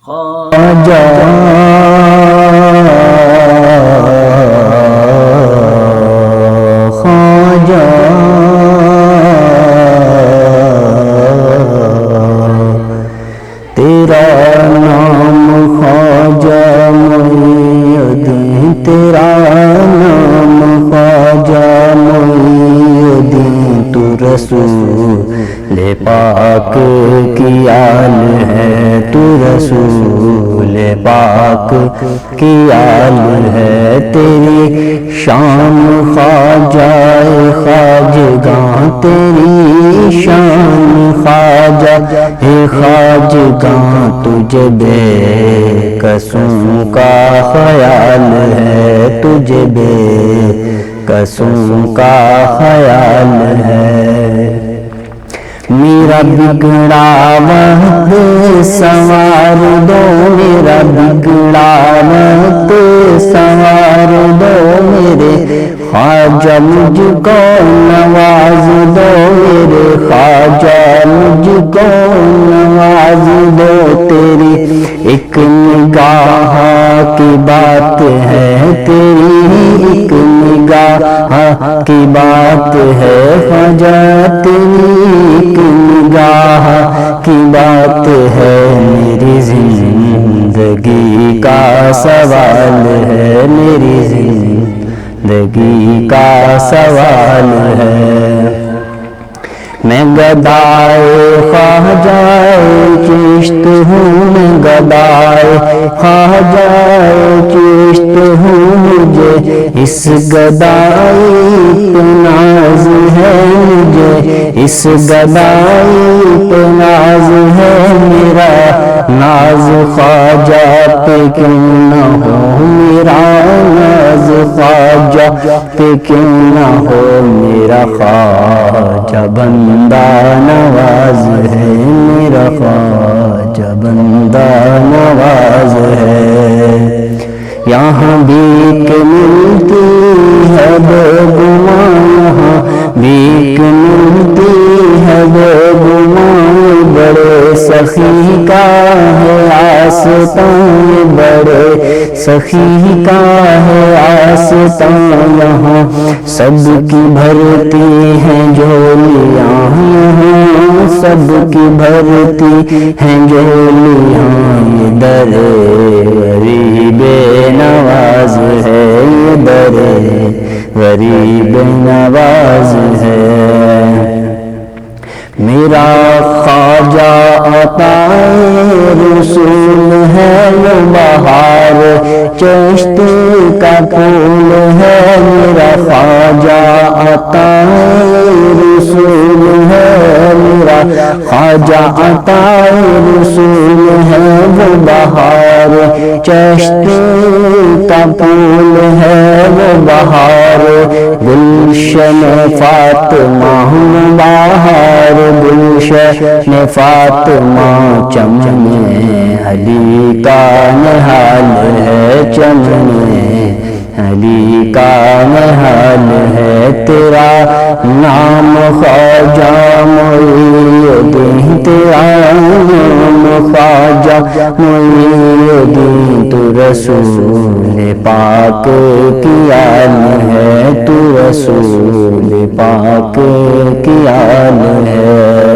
خواجہ خواجہ تیرا نام خواجہ معین الدین، تیرا نام خواجہ معین الدین، تو رسول پاک کی آل ہے، تو رسول پاک کی آل ہے، تیری شان خواجہ خواجگاں، تیری شان خواجہ خواجگاں، تجھے بے کسوں کا خیال ہے، تجھے بے کسوں کا خیال ہے، میرا بگڑا وقت سنوار دو، میرا بگڑا وقت سنوار دو، میرے خواجہ مجھ کو نواز دو، میرے خواجہ مجھ کو نواز دو، تیری ایک نگاہ کی بات ہے، تیری ایک نگاہ کی بات ہے، خواجہ تیری ایک نگاہ کی بات ہے، میری زندگی کا سوال ہے، میری زندگی کا سوال ہے، میں گدائے خواجہ چشت ہوں، میں گدائے خواجہ چشت ہوں، مجھے اس گدائی پہ ناز ہے، مجھے اس گدائی پہ ناز ہے، میرا ناز خواجہ پہ کیوں نہ ہو، میرا ناز خواجہ پہ کیوں نہ ہو، میرا خواجہ بندہ نواز ہے، میرا خواجہ بندہ نواز ہے، یہاں بھیک ملتی ہے بے گماں، یہاں بھیک ملتی ہے بے گماں، بڑے سخی کا ہے آستان، بڑے سخی کا ہے آستان، یہاں سب کی بھرتی ہیں جھولیاں، یہاں سب کی بھرتی ہیں جھولیاں، یہ در غریب نواز ہے، یہ در غریب نواز ہے، میرا خواجہ عطا رسول ہے، یہ بہار چشت کا پھول ہے، میرا خواجہ عطا رسول ہے، میرا خواجہ عطا رسول ہے، وہ بہار چشت کا پھول ہے، وہ بہار گلشن فاطمہ بہار گلشن فاطمہ، چمن علی کا نہال ہے، چمن علی کا نہال ہے، تیرا نام خواجہ معین الدین، تیرا نام خواجہ معین الدین، تو رسول پاک کی آل ہے، تو رسول پاک کی آل ہے۔